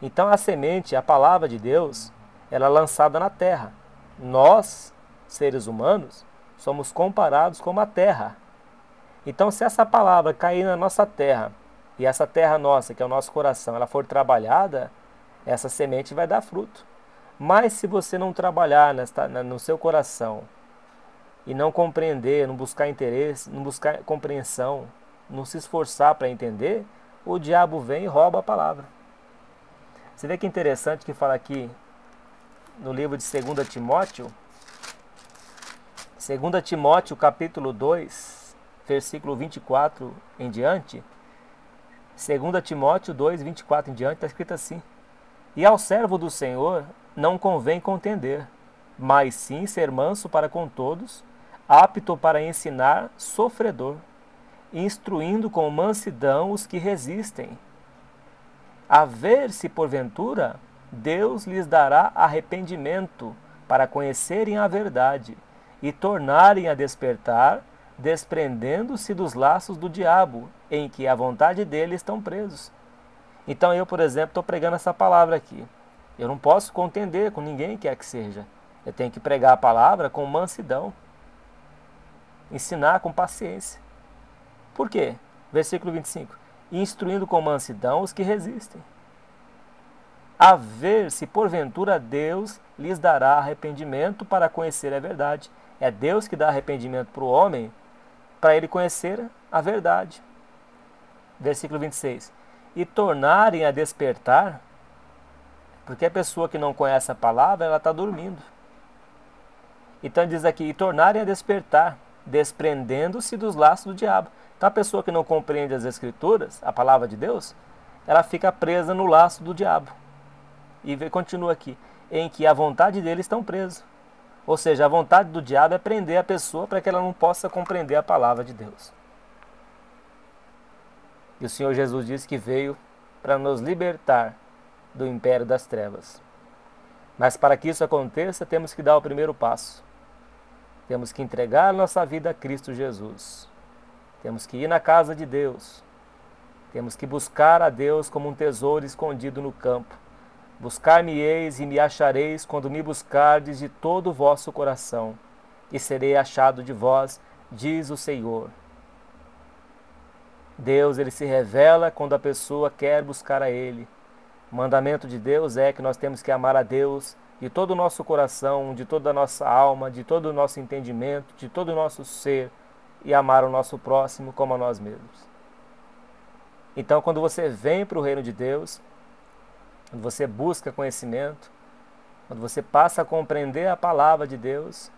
Então a semente, a palavra de Deus, ela é lançada na terra. Nós, seres humanos, somos comparados com a terra. Então se essa palavra cair na nossa terra, e essa terra nossa, que é o nosso coração, ela for trabalhada, essa semente vai dar fruto. Mas se você não trabalhar no seu coração, e não compreender, não buscar interesse, não buscar compreensão, não se esforçar para entender, o diabo vem e rouba a palavra. Você vê que interessante que fala aqui no livro de 2 Timóteo, 2 Timóteo capítulo 2, versículo 24 em diante, 2 Timóteo 2, 24 em diante, está escrito assim: e ao servo do Senhor não convém contender, mas sim ser manso para com todos, apto para ensinar, sofredor, instruindo com mansidão os que resistem. A ver se porventura Deus lhes dará arrependimento para conhecerem a verdade e tornarem a despertar, desprendendo-se dos laços do diabo, em que a vontade dele estão presos. Então eu, por exemplo, estou pregando essa palavra aqui. Eu não posso contender com ninguém quer que seja. Eu tenho que pregar a palavra com mansidão. Ensinar com paciência. Por quê? Versículo 25. Instruindo com mansidão os que resistem. A ver se porventura Deus lhes dará arrependimento para conhecer a verdade. É Deus que dá arrependimento para o homem, para ele conhecer a verdade. Versículo 26. E tornarem a despertar, porque a pessoa que não conhece a palavra, ela está dormindo. Então diz aqui, e tornarem a despertar, desprendendo-se dos laços do diabo. Então a pessoa que não compreende as Escrituras, a palavra de Deus, ela fica presa no laço do diabo. E continua aqui, em que a vontade dele estão presos. Ou seja, a vontade do diabo é prender a pessoa para que ela não possa compreender a palavra de Deus. E o Senhor Jesus disse que veio para nos libertar do império das trevas. Mas para que isso aconteça, temos que dar o primeiro passo. Temos que entregar nossa vida a Cristo Jesus. Temos que ir na casa de Deus. Temos que buscar a Deus como um tesouro escondido no campo. Buscar-me-eis e me achareis quando me buscardes de todo o vosso coração, e serei achado de vós, diz o Senhor. Deus, ele se revela quando a pessoa quer buscar a Ele. O mandamento de Deus é que nós temos que amar a Deus de todo o nosso coração, de toda a nossa alma, de todo o nosso entendimento, de todo o nosso ser, e amar o nosso próximo como a nós mesmos. Então, quando você vem para o reino de Deus, quando você busca conhecimento, quando você passa a compreender a palavra de Deus,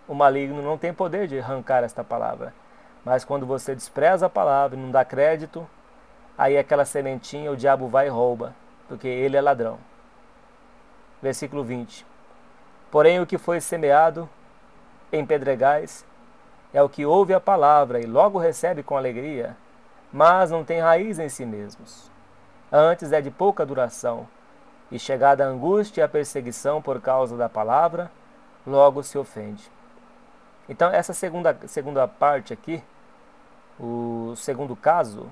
o maligno não tem poder de arrancar esta palavra. Mas quando você despreza a palavra e não dá crédito, aí aquela sementinha o diabo vai e rouba, porque ele é ladrão. Versículo 20. Porém o que foi semeado em pedregais é o que ouve a palavra e logo recebe com alegria, mas não tem raiz em si mesmos. Antes é de pouca duração, e chegada a angústia e a perseguição por causa da palavra, logo se ofende. Então essa segunda parte aqui, o segundo caso,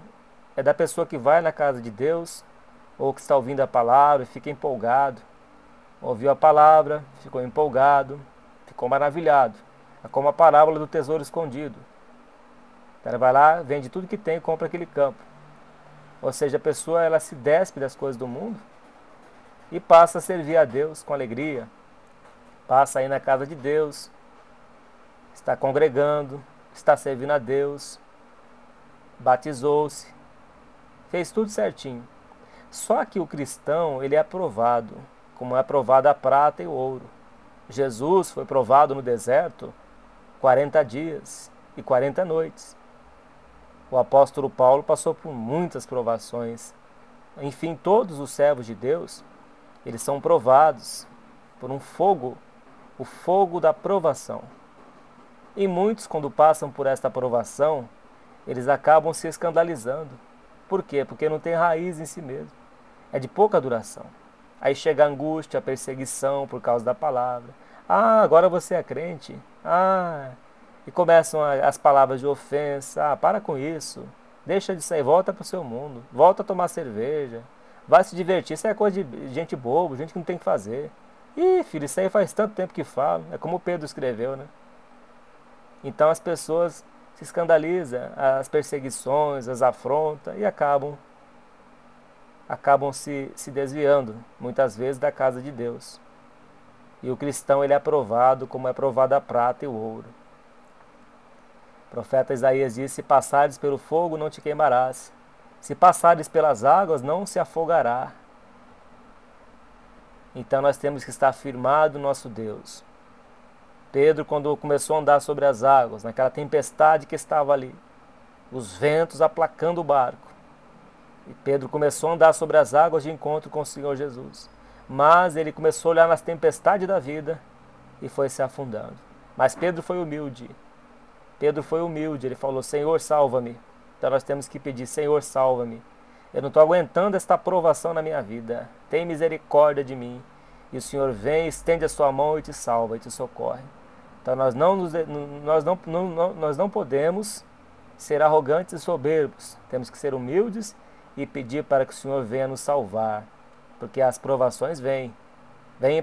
é da pessoa que vai na casa de Deus, ou que está ouvindo a palavra e fica empolgado. Ouviu a palavra, ficou empolgado, ficou maravilhado. É como a parábola do tesouro escondido. Ela vai lá, vende tudo que tem e compra aquele campo. Ou seja, a pessoa ela se despe das coisas do mundo e passa a servir a Deus com alegria. Passa a ir na casa de Deus, está congregando, está servindo a Deus, batizou-se, fez tudo certinho. Só que o cristão, ele é aprovado, como é aprovada a prata e o ouro. Jesus foi provado no deserto 40 dias e 40 noites. O apóstolo Paulo passou por muitas provações. Enfim, todos os servos de Deus, eles são provados por um fogo, o fogo da provação. E muitos, quando passam por esta provação, eles acabam se escandalizando. Por quê? Porque não tem raiz em si mesmo. É de pouca duração. Aí chega a angústia, a perseguição por causa da palavra. Ah, agora você é crente. Ah, e começam as palavras de ofensa. Ah, para com isso. Deixa de sair, volta para o seu mundo. Volta a tomar cerveja. Vai se divertir. Isso é coisa de gente bobo, gente que não tem o que fazer. Ih, filho, isso aí faz tanto tempo que falo. É como o Pedro escreveu, né? Então as pessoas se escandalizam, as perseguições, as afrontas e acabam se desviando, muitas vezes, da casa de Deus. E o cristão ele é aprovado como é aprovada a prata e o ouro. O profeta Isaías diz: se passares pelo fogo, não te queimarás. Se passares pelas águas, não se afogará. Então nós temos que estar firmado no nosso Deus. Pedro, quando começou a andar sobre as águas, naquela tempestade que estava ali, os ventos aplacando o barco, e Pedro começou a andar sobre as águas de encontro com o Senhor Jesus. Mas ele começou a olhar nas tempestades da vida e foi se afundando. Mas Pedro foi humilde. Pedro foi humilde, ele falou: Senhor, salva-me. Então nós temos que pedir: Senhor, salva-me. Eu não estou aguentando esta provação na minha vida. Tem misericórdia de mim. E o Senhor vem, estende a sua mão e te salva e te socorre. Então nós não podemos ser arrogantes e soberbos. Temos que ser humildes e pedir para que o Senhor venha nos salvar. Porque as provações vêm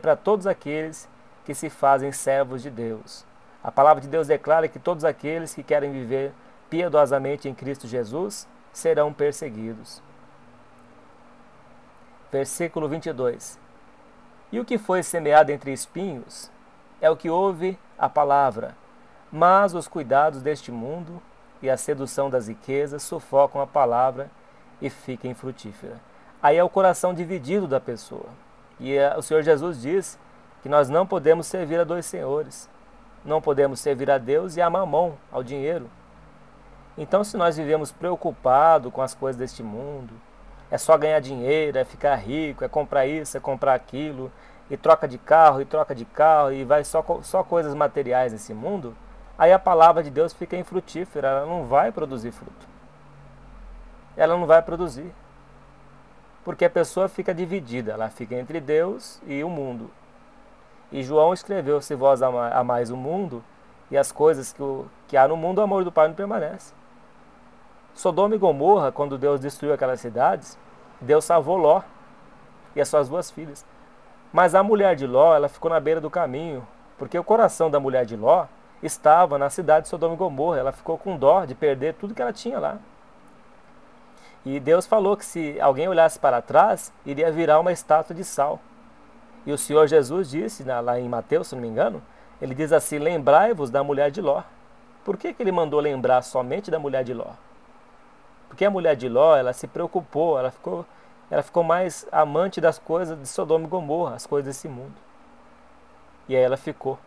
para todos aqueles que se fazem servos de Deus. A palavra de Deus declara que todos aqueles que querem viver piedosamente em Cristo Jesus serão perseguidos. Versículo 22. E o que foi semeado entre espinhos é o que ouve a palavra, mas os cuidados deste mundo e a sedução das riquezas sufocam a palavra e fica infrutífera. Aí é o coração dividido da pessoa. E o Senhor Jesus diz que nós não podemos servir a dois senhores. Não podemos servir a Deus e a mamão, ao dinheiro. Então, se nós vivemos preocupados com as coisas deste mundo, é só ganhar dinheiro, é ficar rico, é comprar isso, é comprar aquilo, e troca de carro, e vai só coisas materiais nesse mundo, aí a palavra de Deus fica infrutífera, ela não vai produzir fruto. Ela não vai produzir. Porque a pessoa fica dividida, ela fica entre Deus e o mundo. E João escreveu: se vós amais o mundo e as coisas que há no mundo, o amor do Pai não permanece. Sodoma e Gomorra, quando Deus destruiu aquelas cidades, Deus salvou Ló e as suas 2 filhas. Mas a mulher de Ló, ela ficou na beira do caminho, porque o coração da mulher de Ló estava na cidade de Sodoma e Gomorra. Ela ficou com dó de perder tudo que ela tinha lá. E Deus falou que se alguém olhasse para trás, iria virar uma estátua de sal. E o Senhor Jesus disse, lá em Mateus, se não me engano, ele diz assim: lembrai-vos da mulher de Ló. Por que ele mandou lembrar somente da mulher de Ló? Porque a mulher de Ló, ela se preocupou, ela ficou mais amante das coisas de Sodoma e Gomorra, as coisas desse mundo. E aí ela ficou.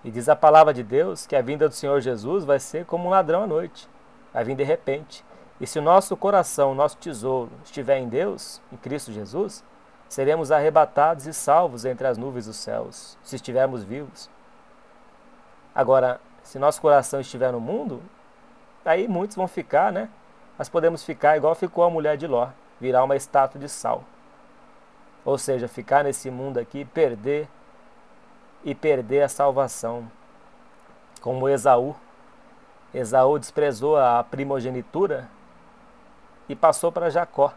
E diz a palavra de Deus que a vinda do Senhor Jesus vai ser como um ladrão à noite. Vai vir de repente. E se o nosso coração, o nosso tesouro estiver em Deus, em Cristo Jesus, seremos arrebatados e salvos entre as nuvens dos céus, se estivermos vivos. Agora, se nosso coração estiver no mundo, aí muitos vão ficar, né? Nós podemos ficar igual ficou a mulher de Ló, virar uma estátua de sal. Ou seja, ficar nesse mundo aqui e perder a salvação. Como Esaú. Esaú desprezou a primogenitura e passou para Jacó.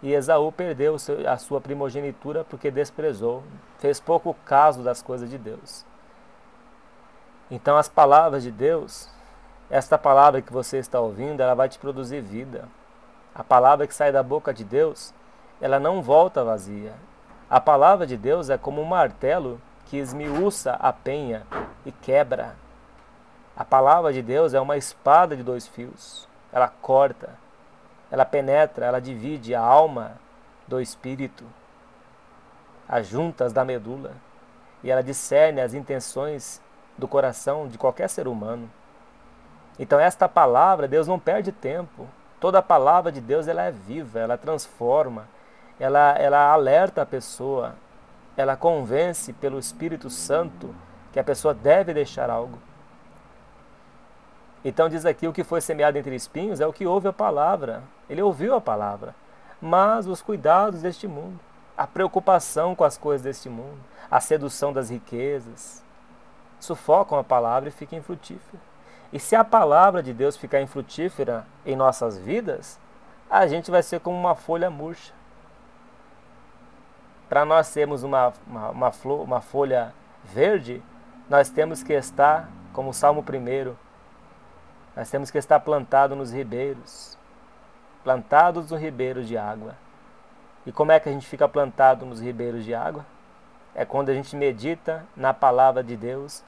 E Esaú perdeu a sua primogenitura porque desprezou, fez pouco caso das coisas de Deus. Então as palavras de Deus, esta palavra que você está ouvindo, ela vai te produzir vida. A palavra que sai da boca de Deus, ela não volta vazia. A palavra de Deus é como um martelo que esmiuça a penha e quebra. A palavra de Deus é uma espada de 2 fios. Ela corta, ela penetra, ela divide a alma do espírito, as juntas da medula, e ela discerne as intenções do coração de qualquer ser humano. Então esta palavra, Deus não perde tempo. Toda a palavra de Deus, ela é viva, ela transforma, ela alerta a pessoa, ela convence pelo Espírito Santo que a pessoa deve deixar algo. Então diz aqui: o que foi semeado entre espinhos é o que ouve a palavra. Ele ouviu a palavra, mas os cuidados deste mundo, a preocupação com as coisas deste mundo, a sedução das riquezas, sufocam a palavra e fica infrutífera. E se a palavra de Deus ficar infrutífera em nossas vidas, a gente vai ser como uma folha murcha. Para nós sermos uma folha verde, nós temos que estar, como o Salmo 1, nós temos que estar plantados nos ribeiros de água. E como é que a gente fica plantado nos ribeiros de água? É quando a gente medita na palavra de Deus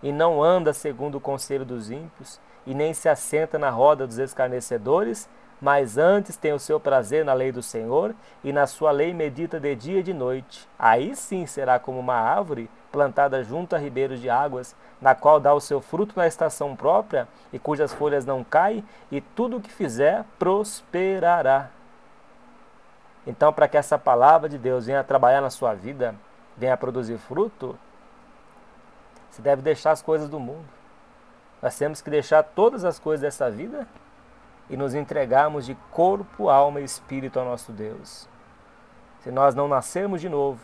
e não anda segundo o conselho dos ímpios e nem se assenta na roda dos escarnecedores, mas antes tem o seu prazer na lei do Senhor e na sua lei medita de dia e de noite. Aí sim será como uma árvore plantada junto a ribeiros de águas, na qual dá o seu fruto na estação própria e cujas folhas não caem, e tudo o que fizer prosperará. Então, para que essa palavra de Deus venha trabalhar na sua vida, venha produzir fruto, você deve deixar as coisas do mundo. Nós temos que deixar todas as coisas dessa vida e nos entregarmos de corpo, alma e espírito ao nosso Deus. Se nós não nascermos de novo,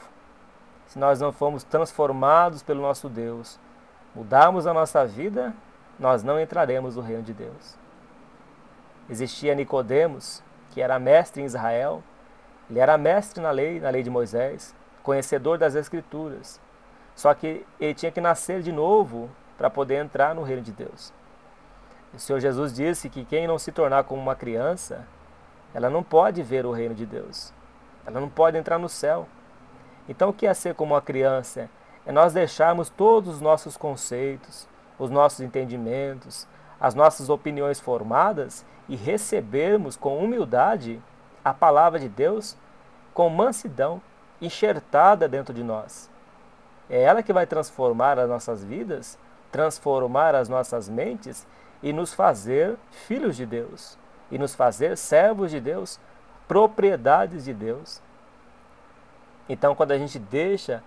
se nós não formos transformados pelo nosso Deus, mudarmos a nossa vida, nós não entraremos no reino de Deus. Existia Nicodemos, que era mestre em Israel. Ele era mestre na lei de Moisés, conhecedor das Escrituras. Só que ele tinha que nascer de novo para poder entrar no reino de Deus. O Senhor Jesus disse que quem não se tornar como uma criança, ela não pode ver o reino de Deus. Ela não pode entrar no céu. Então o que é ser como uma criança? É nós deixarmos todos os nossos conceitos, os nossos entendimentos, as nossas opiniões formadas e recebermos com humildade a palavra de Deus com mansidão, enxertada dentro de nós. É ela que vai transformar as nossas vidas, transformar as nossas mentes e nos fazer filhos de Deus, e nos fazer servos de Deus, propriedades de Deus. Então, quando a gente deixa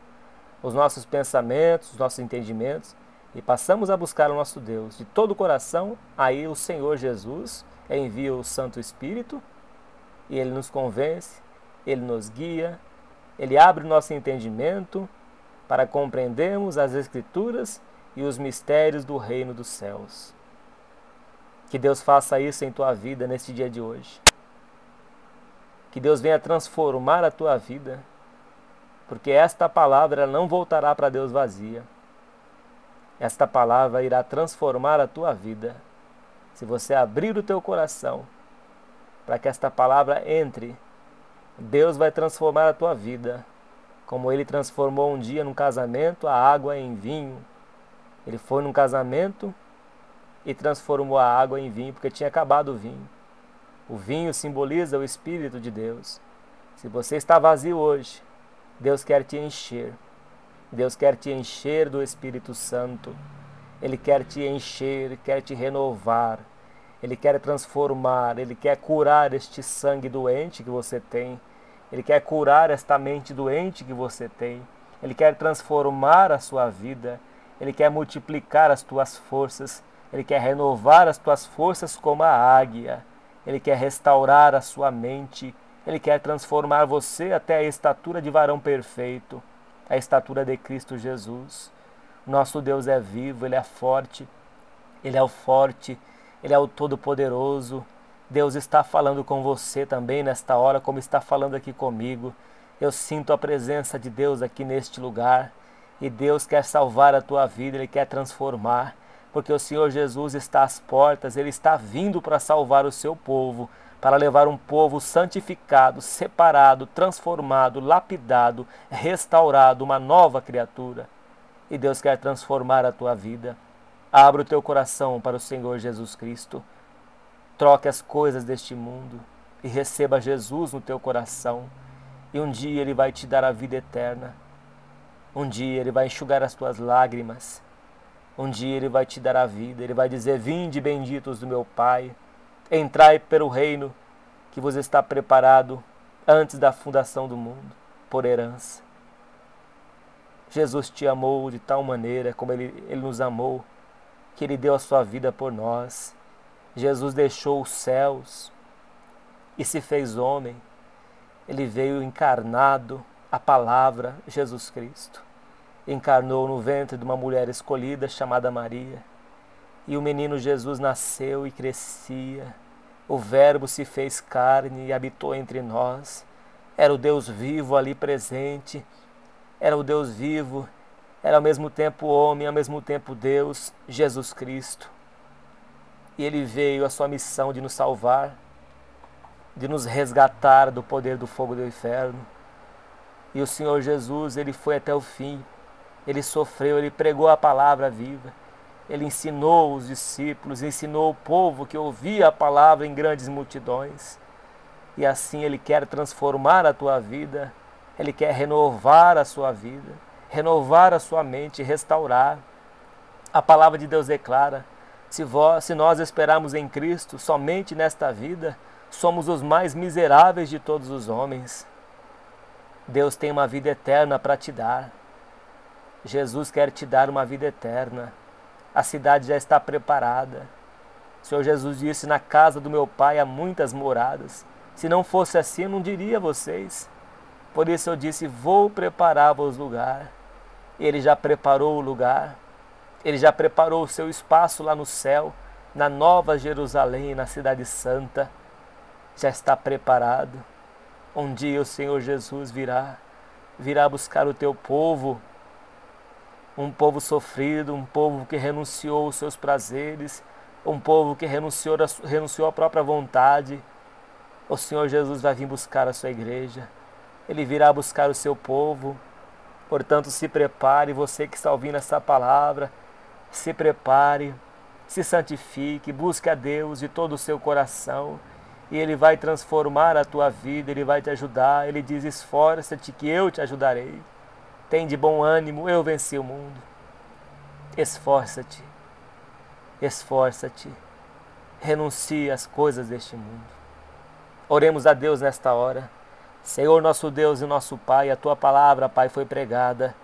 os nossos pensamentos, os nossos entendimentos, e passamos a buscar o nosso Deus de todo o coração, aí o Senhor Jesus envia o Santo Espírito, e Ele nos convence, Ele nos guia, Ele abre o nosso entendimento para compreendermos as Escrituras e os mistérios do reino dos céus. Que Deus faça isso em tua vida neste dia de hoje. Que Deus venha transformar a tua vida, porque esta palavra ela não voltará para Deus vazia. Esta palavra irá transformar a tua vida. Se você abrir o teu coração para que esta palavra entre, Deus vai transformar a tua vida, como Ele transformou um dia num casamento a água em vinho. Ele foi num casamento e transformou a água em vinho, porque tinha acabado o vinho. O vinho simboliza o Espírito de Deus. Se você está vazio hoje, Deus quer te encher. Deus quer te encher do Espírito Santo. Ele quer te encher, quer te renovar. Ele quer transformar, Ele quer curar este sangue doente que você tem. Ele quer curar esta mente doente que você tem. Ele quer transformar a sua vida. Ele quer multiplicar as tuas forças. Ele quer renovar as tuas forças como a águia. Ele quer restaurar a sua mente. Ele quer transformar você até a estatura de varão perfeito, a estatura de Cristo Jesus. Nosso Deus é vivo, Ele é forte. Ele é o forte. Ele é o Todo-Poderoso. Deus está falando com você também nesta hora, como está falando aqui comigo. Eu sinto a presença de Deus aqui neste lugar. E Deus quer salvar a tua vida, Ele quer transformar. Porque o Senhor Jesus está às portas, Ele está vindo para salvar o seu povo, para levar um povo santificado, separado, transformado, lapidado, restaurado, uma nova criatura. E Deus quer transformar a tua vida. Abra o teu coração para o Senhor Jesus Cristo. Troque as coisas deste mundo e receba Jesus no teu coração. E um dia Ele vai te dar a vida eterna. Um dia Ele vai enxugar as tuas lágrimas. Um dia Ele vai te dar a vida. Ele vai dizer: vinde benditos do meu Pai. Entrai pelo reino que vos está preparado antes da fundação do mundo, por herança. Jesus te amou de tal maneira como Ele nos amou, que Ele deu a sua vida por nós. Jesus deixou os céus e se fez homem. Ele veio encarnado, a palavra, Jesus Cristo. Encarnou no ventre de uma mulher escolhida chamada Maria. E o menino Jesus nasceu e crescia. O Verbo se fez carne e habitou entre nós. Era o Deus vivo ali presente. Era o Deus vivo. Era ao mesmo tempo homem, ao mesmo tempo Deus, Jesus Cristo. E Ele veio a sua missão de nos salvar, de nos resgatar do poder do fogo do inferno. E o Senhor Jesus, Ele foi até o fim. Ele sofreu, Ele pregou a palavra viva. Ele ensinou os discípulos, ensinou o povo que ouvia a palavra em grandes multidões. E assim Ele quer transformar a tua vida. Ele quer renovar a sua vida, renovar a sua mente, restaurar. A palavra de Deus declara: se nós esperarmos em Cristo somente nesta vida, somos os mais miseráveis de todos os homens. Deus tem uma vida eterna para te dar. Jesus quer te dar uma vida eterna. A cidade já está preparada. O Senhor Jesus disse: na casa do meu Pai há muitas moradas. Se não fosse assim, eu não diria a vocês. Por isso eu disse: vou preparar-vos lugar. Ele já preparou o lugar. Ele já preparou o seu espaço lá no céu, na Nova Jerusalém, na Cidade Santa. Já está preparado. Um dia o Senhor Jesus virá buscar o teu povo. Um povo sofrido, um povo que renunciou aos seus prazeres, um povo que renunciou à própria vontade. O Senhor Jesus vai vir buscar a sua igreja. Ele virá buscar o seu povo. Portanto, se prepare, você que está ouvindo essa palavra, se prepare, se santifique, busque a Deus de todo o seu coração, e Ele vai transformar a tua vida, Ele vai te ajudar. Ele diz: esforça-te que eu te ajudarei. Tem de bom ânimo, eu venci o mundo. Esforça-te, esforça-te, renuncie às coisas deste mundo. Oremos a Deus nesta hora. Senhor nosso Deus e nosso Pai, a Tua palavra, Pai, foi pregada.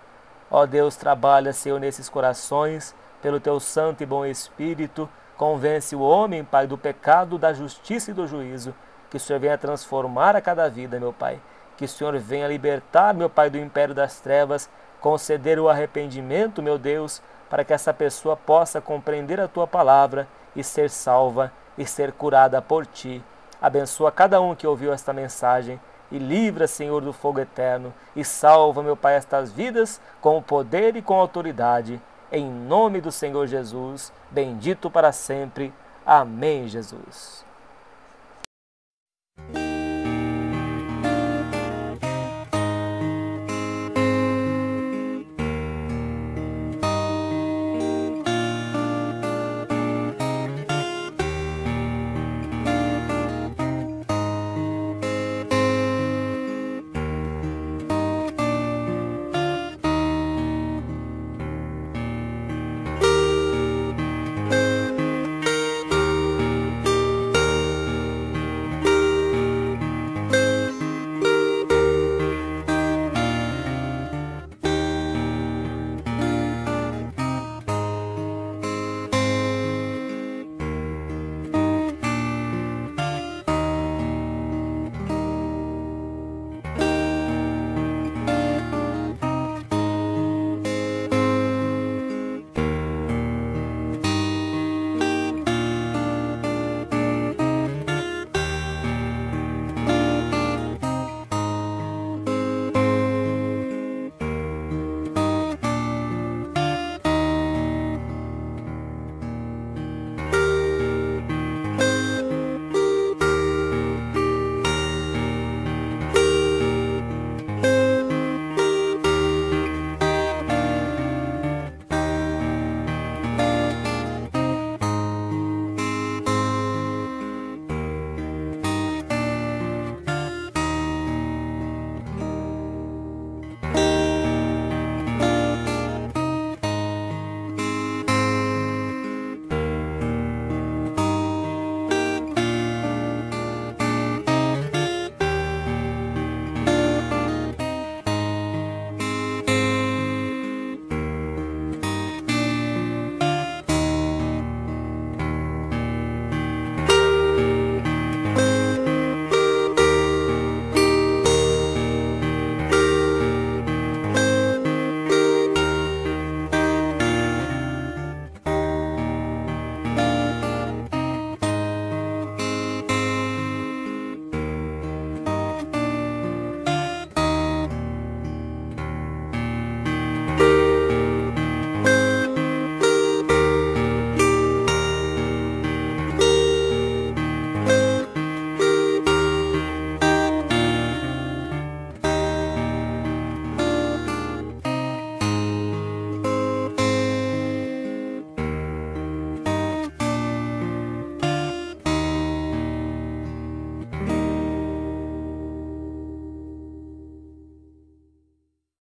Ó Deus, trabalha, Senhor, nesses corações, pelo Teu santo e bom Espírito. Convence o homem, Pai, do pecado, da justiça e do juízo. Que o Senhor venha transformar a cada vida, meu Pai. Que o Senhor venha libertar, meu Pai, do império das trevas, conceder o arrependimento, meu Deus, para que essa pessoa possa compreender a Tua palavra e ser salva e ser curada por Ti. Abençoa cada um que ouviu esta mensagem e livra, Senhor, do fogo eterno e salva, meu Pai, estas vidas com o poder e com a autoridade. Em nome do Senhor Jesus, bendito para sempre. Amém, Jesus.